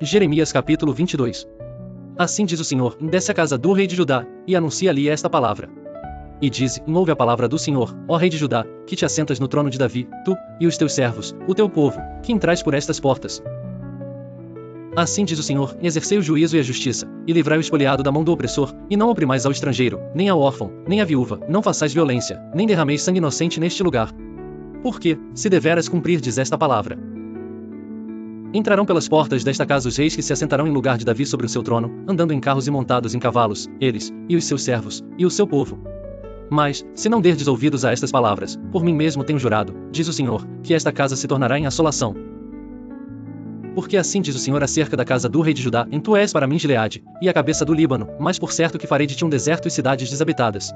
Jeremias capítulo 22. Assim diz o Senhor: desce à casa do rei de Judá, e anuncia-lhe esta palavra. E dize: ouve a palavra do Senhor, ó rei de Judá, que te assentas no trono de Davi, tu, e os teus servos, o teu povo, que entrais por estas portas. Assim diz o Senhor: exercei o juízo e a justiça, e livrai o espoliado da mão do opressor, e não oprimais ao estrangeiro, nem ao órfão, nem à viúva, não façais violência, nem derrameis sangue inocente neste lugar. Porque, se deveras cumprirdes esta palavra, entrarão pelas portas desta casa os reis que se assentarão em lugar de Davi sobre o seu trono, andando em carros e montados em cavalos, eles, e os seus servos, e o seu povo. Mas, se não derdes ouvidos a estas palavras, por mim mesmo tenho jurado, diz o Senhor, que esta casa se tornará em assolação. Porque assim diz o Senhor acerca da casa do rei de Judá: tu és para mim Gileade, e a cabeça do Líbano, mas por certo que farei de ti um deserto e cidades desabitadas.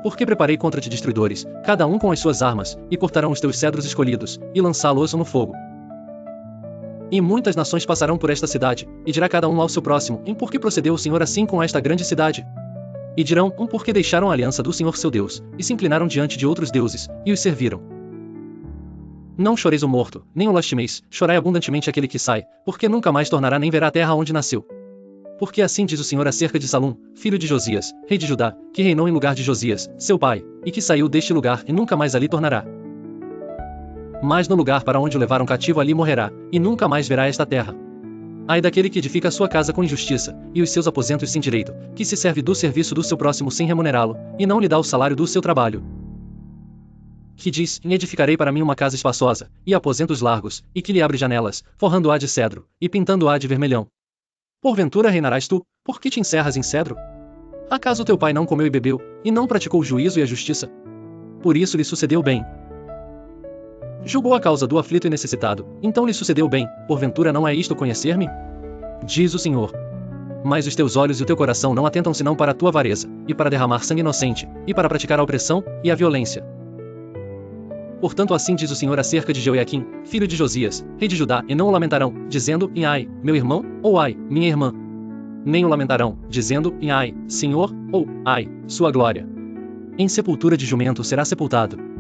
Porque preparei contra ti destruidores, cada um com as suas armas, e cortarão os teus cedros escolhidos, e lançá-los no fogo. E muitas nações passarão por esta cidade, e dirá cada um ao seu próximo: por que procedeu o Senhor assim com esta grande cidade? E dirão: porque deixaram a aliança do Senhor seu Deus, e se inclinaram diante de outros deuses, e os serviram. Não choreis o morto, nem o lastimeis, chorai abundantemente aquele que sai, porque nunca mais tornará nem verá a terra onde nasceu. Porque assim diz o Senhor acerca de Salum, filho de Josias, rei de Judá, que reinou em lugar de Josias, seu pai, e que saiu deste lugar e nunca mais ali tornará. Mas no lugar para onde o levaram cativo ali morrerá, e nunca mais verá esta terra. Ai daquele que edifica a sua casa com injustiça, e os seus aposentos sem direito, que se serve do serviço do seu próximo sem remunerá-lo, e não lhe dá o salário do seu trabalho. Que diz: edificarei para mim uma casa espaçosa, e aposentos largos, e que lhe abre janelas, forrando-a de cedro, e pintando-a de vermelhão. Porventura reinarás tu, por que te encerras em cedro? Acaso teu pai não comeu e bebeu, e não praticou o juízo e a justiça? Por isso lhe sucedeu bem. Julgou a causa do aflito e necessitado, então lhe sucedeu bem. Porventura não é isto conhecer-me? Diz o Senhor. Mas os teus olhos e o teu coração não atentam senão para a tua avareza, e para derramar sangue inocente, e para praticar a opressão e a violência. Portanto assim diz o Senhor acerca de Jeoiaquim, filho de Josias, rei de Judá, e não o lamentarão, dizendo: ai, meu irmão, ou ai, minha irmã. Nem o lamentarão, dizendo: ai, Senhor, ou ai, sua glória. Em sepultura de jumento será sepultado,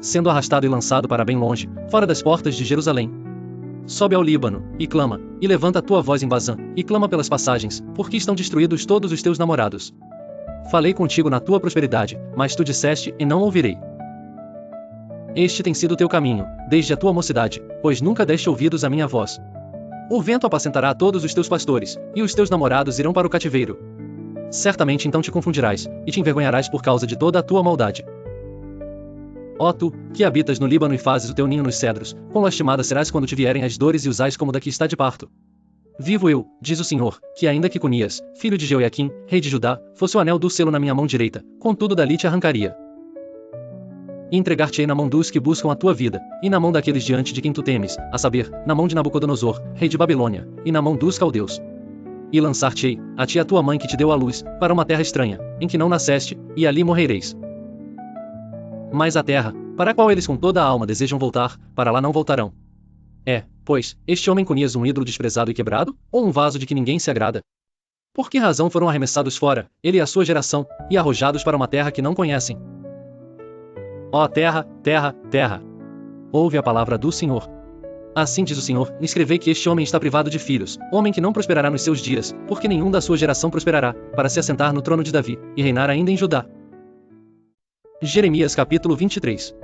sendo arrastado e lançado para bem longe, fora das portas de Jerusalém. Sobe ao Líbano, e clama, e levanta a tua voz em Bazã, e clama pelas passagens, porque estão destruídos todos os teus namorados. Falei contigo na tua prosperidade, mas tu disseste: e não ouvirei. Este tem sido o teu caminho, desde a tua mocidade, pois nunca deste ouvidos à minha voz. O vento apacentará todos os teus pastores, e os teus namorados irão para o cativeiro. Certamente então te confundirás, e te envergonharás por causa de toda a tua maldade. Ó tu, que habitas no Líbano e fazes o teu ninho nos cedros, quão lastimada serás quando te vierem as dores e usais como da que está de parto. Vivo eu, diz o Senhor, que ainda que Conias, filho de Jeoiaquim, rei de Judá, fosse o anel do selo na minha mão direita, contudo dali te arrancaria. E entregar-te-ei na mão dos que buscam a tua vida, e na mão daqueles diante de quem tu temes, a saber, na mão de Nabucodonosor, rei de Babilônia, e na mão dos caldeus. E lançar-te-ei, a ti e a tua mãe que te deu à luz, para uma terra estranha, em que não nasceste, e ali morrereis. Mas a terra, para a qual eles com toda a alma desejam voltar, para lá não voltarão. É, pois, este homem Conias um ídolo desprezado e quebrado, ou um vaso de que ninguém se agrada? Por que razão foram arremessados fora, ele e a sua geração, e arrojados para uma terra que não conhecem? Ó terra, terra, terra! Ouve a palavra do Senhor. Assim diz o Senhor: escrevei que este homem está privado de filhos, homem que não prosperará nos seus dias, porque nenhum da sua geração prosperará, para se assentar no trono de Davi, e reinar ainda em Judá. Jeremias capítulo 23.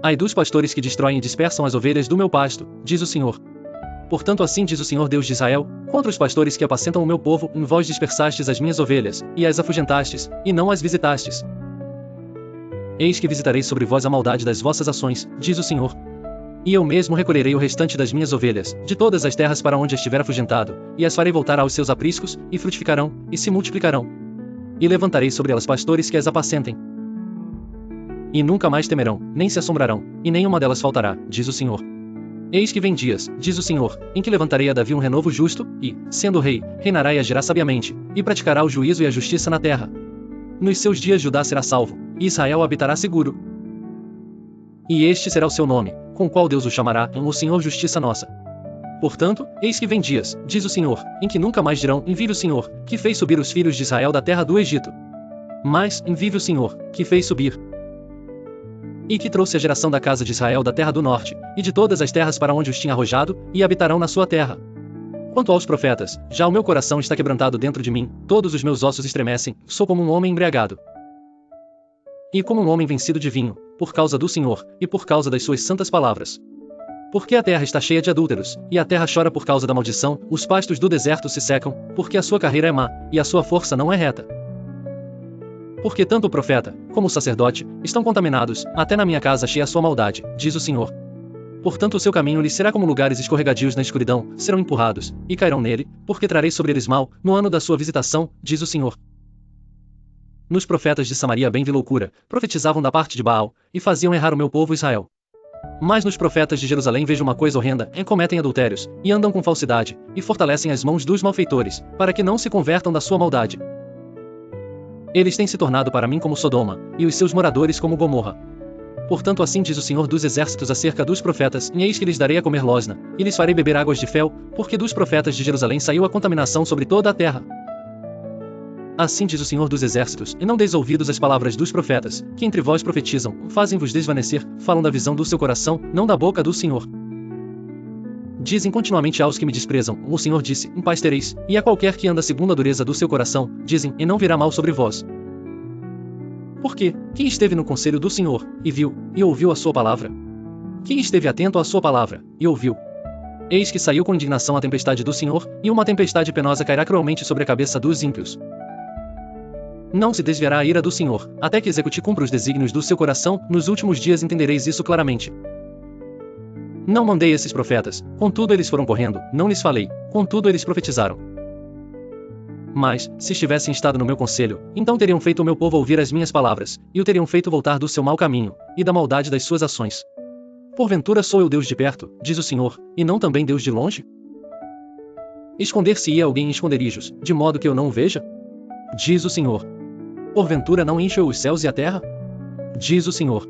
Ai dos pastores que destroem e dispersam as ovelhas do meu pasto, diz o Senhor. Portanto assim diz o Senhor Deus de Israel, contra os pastores que apacentam o meu povo: em vós dispersastes as minhas ovelhas, e as afugentastes, e não as visitastes. Eis que visitarei sobre vós a maldade das vossas ações, diz o Senhor. E eu mesmo recolherei o restante das minhas ovelhas, de todas as terras para onde estiver afugentado, e as farei voltar aos seus apriscos, e frutificarão, e se multiplicarão. E levantarei sobre elas pastores que as apacentem. E nunca mais temerão, nem se assombrarão, e nenhuma delas faltará, diz o Senhor. Eis que vem dias, diz o Senhor, em que levantarei a Davi um renovo justo, e, sendo rei, reinará e agirá sabiamente, e praticará o juízo e a justiça na terra. Nos seus dias Judá será salvo, e Israel habitará seguro. E este será o seu nome, com o qual Deus o chamará: o Senhor Justiça Nossa. Portanto, eis que vem dias, diz o Senhor, em que nunca mais dirão: vive o Senhor, que fez subir os filhos de Israel da terra do Egito. Mas, vive o Senhor, que fez subir, e que trouxe a geração da casa de Israel da terra do norte, e de todas as terras para onde os tinha arrojado, e habitarão na sua terra. Quanto aos profetas, já o meu coração está quebrantado dentro de mim, todos os meus ossos estremecem, sou como um homem embriagado. E como um homem vencido de vinho, por causa do Senhor, e por causa das suas santas palavras. Porque a terra está cheia de adúlteros, e a terra chora por causa da maldição, os pastos do deserto se secam, porque a sua carreira é má, e a sua força não é reta. Porque tanto o profeta, como o sacerdote, estão contaminados, até na minha casa achei a sua maldade, diz o Senhor. Portanto o seu caminho lhes será como lugares escorregadios na escuridão, serão empurrados, e cairão nele, porque trarei sobre eles mal, no ano da sua visitação, diz o Senhor. Nos profetas de Samaria bem vi loucura, profetizavam da parte de Baal, e faziam errar o meu povo Israel. Mas nos profetas de Jerusalém vejo uma coisa horrenda, cometem adultérios, e andam com falsidade, e fortalecem as mãos dos malfeitores, para que não se convertam da sua maldade. Eles têm se tornado para mim como Sodoma, e os seus moradores como Gomorra. Portanto assim diz o Senhor dos Exércitos acerca dos profetas, e eis que lhes darei a comer losna, e lhes farei beber águas de fel, porque dos profetas de Jerusalém saiu a contaminação sobre toda a terra. Assim diz o Senhor dos Exércitos, e não deis ouvidos às palavras dos profetas, que entre vós profetizam, fazem-vos desvanecer, falam da visão do seu coração, não da boca do Senhor. Dizem continuamente aos que me desprezam, o Senhor disse, em paz tereis, e a qualquer que anda segundo a dureza do seu coração, dizem, e não virá mal sobre vós. Porque, quem esteve no conselho do Senhor, e viu, e ouviu a sua palavra? Quem esteve atento à sua palavra, e ouviu? Eis que saiu com indignação a tempestade do Senhor, e uma tempestade penosa cairá cruelmente sobre a cabeça dos ímpios. Não se desviará a ira do Senhor, até que execute e cumpra os desígnios do seu coração, nos últimos dias entendereis isso claramente. Não mandei esses profetas, contudo eles foram correndo, não lhes falei, contudo eles profetizaram. Mas, se estivessem estado no meu conselho, então teriam feito o meu povo ouvir as minhas palavras, e o teriam feito voltar do seu mau caminho, e da maldade das suas ações. Porventura sou eu Deus de perto, diz o Senhor, e não também Deus de longe? Esconder-se-ia alguém em esconderijos, de modo que eu não o veja? Diz o Senhor. Porventura não encho eu os céus e a terra? Diz o Senhor.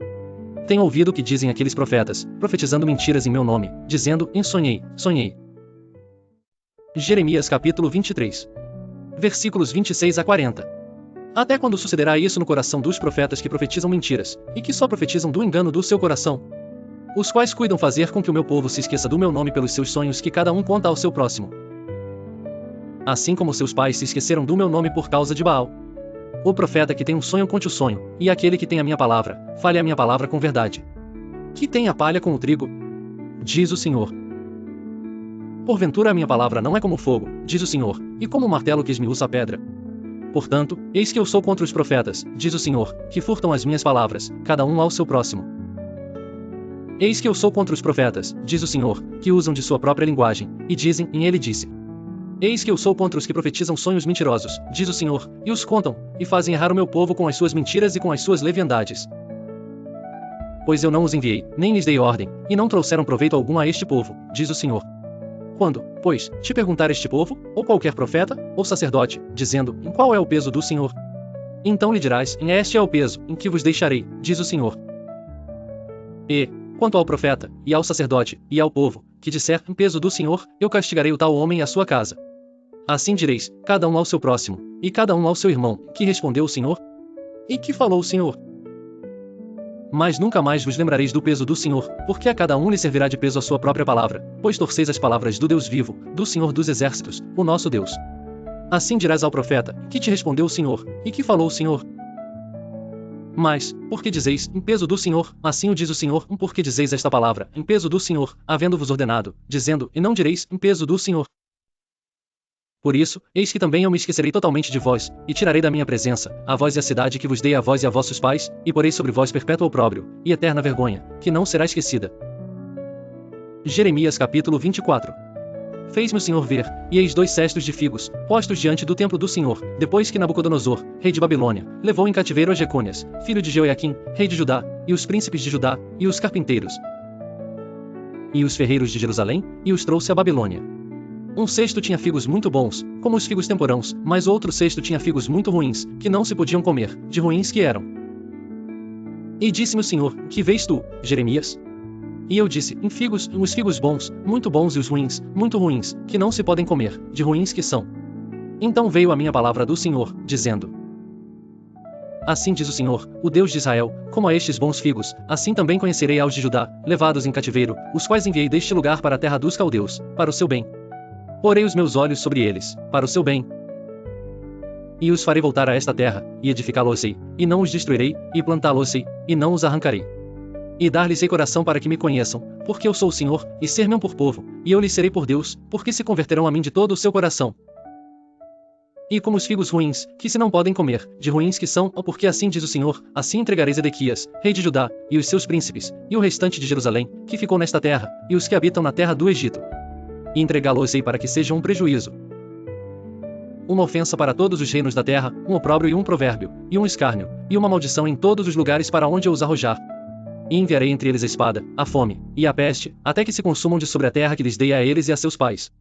Tenho ouvido o que dizem aqueles profetas, profetizando mentiras em meu nome, dizendo, sonhei, sonhei. Jeremias capítulo 23. Versículos 26 a 40. Até quando sucederá isso no coração dos profetas que profetizam mentiras, e que só profetizam do engano do seu coração? Os quais cuidam fazer com que o meu povo se esqueça do meu nome pelos seus sonhos que cada um conta ao seu próximo. Assim como seus pais se esqueceram do meu nome por causa de Baal. O profeta que tem um sonho conte o sonho, e aquele que tem a minha palavra, fale a minha palavra com verdade. Que tem a palha com o trigo? Diz o Senhor. Porventura a minha palavra não é como fogo, diz o Senhor, e como um martelo que esmiuça a pedra. Portanto, eis que eu sou contra os profetas, diz o Senhor, que furtam as minhas palavras, cada um ao seu próximo. Eis que eu sou contra os profetas, diz o Senhor, que usam de sua própria linguagem, e dizem, ele disse. Eis que eu sou contra os que profetizam sonhos mentirosos, diz o Senhor, e os contam, e fazem errar o meu povo com as suas mentiras e com as suas leviandades. Pois eu não os enviei, nem lhes dei ordem, e não trouxeram proveito algum a este povo, diz o Senhor. Quando, pois, te perguntar este povo, ou qualquer profeta, ou sacerdote, dizendo, em qual é o peso do Senhor? Então lhe dirás, este é o peso, em que vos deixarei, diz o Senhor. E, quanto ao profeta, e ao sacerdote, e ao povo, que disser, em peso do Senhor, eu castigarei o tal homem e a sua casa. Assim direis, cada um ao seu próximo, e cada um ao seu irmão, que respondeu o Senhor? E que falou o Senhor? Mas nunca mais vos lembrareis do peso do Senhor, porque a cada um lhe servirá de peso a sua própria palavra, pois torceis as palavras do Deus vivo, do Senhor dos Exércitos, o nosso Deus. Assim dirás ao profeta, que te respondeu o Senhor, e que falou o Senhor? Mas, porque dizeis, em peso do Senhor, assim o diz o Senhor, porque dizeis esta palavra, em peso do Senhor, havendo-vos ordenado, dizendo, e não direis, em peso do Senhor. Por isso, eis que também eu me esquecerei totalmente de vós, e tirarei da minha presença, a vós e a cidade que vos dei a vós e a vossos pais, e porei sobre vós perpétuo opróbrio, e eterna vergonha, que não será esquecida. Jeremias capítulo 24. Fez-me o Senhor ver, e eis 2 cestos de figos, postos diante do templo do Senhor, depois que Nabucodonosor, rei de Babilônia, levou em cativeiro a Jecônias, filho de Jeoiaquim, rei de Judá, e os príncipes de Judá, e os carpinteiros, e os ferreiros de Jerusalém, e os trouxe a Babilônia. Um cesto tinha figos muito bons, como os figos temporãos, mas outro cesto tinha figos muito ruins, que não se podiam comer, de ruins que eram. E disse-me o Senhor, que vês tu, Jeremias? E eu disse, em figos, os figos bons, muito bons e os ruins, muito ruins, que não se podem comer, de ruins que são. Então veio a minha palavra do Senhor, dizendo: Assim diz o Senhor, o Deus de Israel, como a estes bons figos, assim também conhecerei aos de Judá, levados em cativeiro, os quais enviei deste lugar para a terra dos caldeus, para o seu bem. Porei os meus olhos sobre eles, para o seu bem. E os farei voltar a esta terra, e edificá-los-ei, e não os destruirei, e plantá-los-ei, e não os arrancarei. E dar-lhes-ei coração para que me conheçam, porque eu sou o Senhor, e ser-me-ão por povo, e eu lhes serei por Deus, porque se converterão a mim de todo o seu coração. E como os figos ruins, que se não podem comer, de ruins que são, porque assim diz o Senhor, assim entregareis Edequias, rei de Judá, e os seus príncipes, e o restante de Jerusalém, que ficou nesta terra, e os que habitam na terra do Egito. E entregá-los-ei para que sejam um prejuízo, uma ofensa para todos os reinos da terra, um opróbrio e um provérbio, e um escárnio, e uma maldição em todos os lugares para onde eu os arrojar. E enviarei entre eles a espada, a fome, e a peste, até que se consumam de sobre a terra que lhes dei a eles e a seus pais.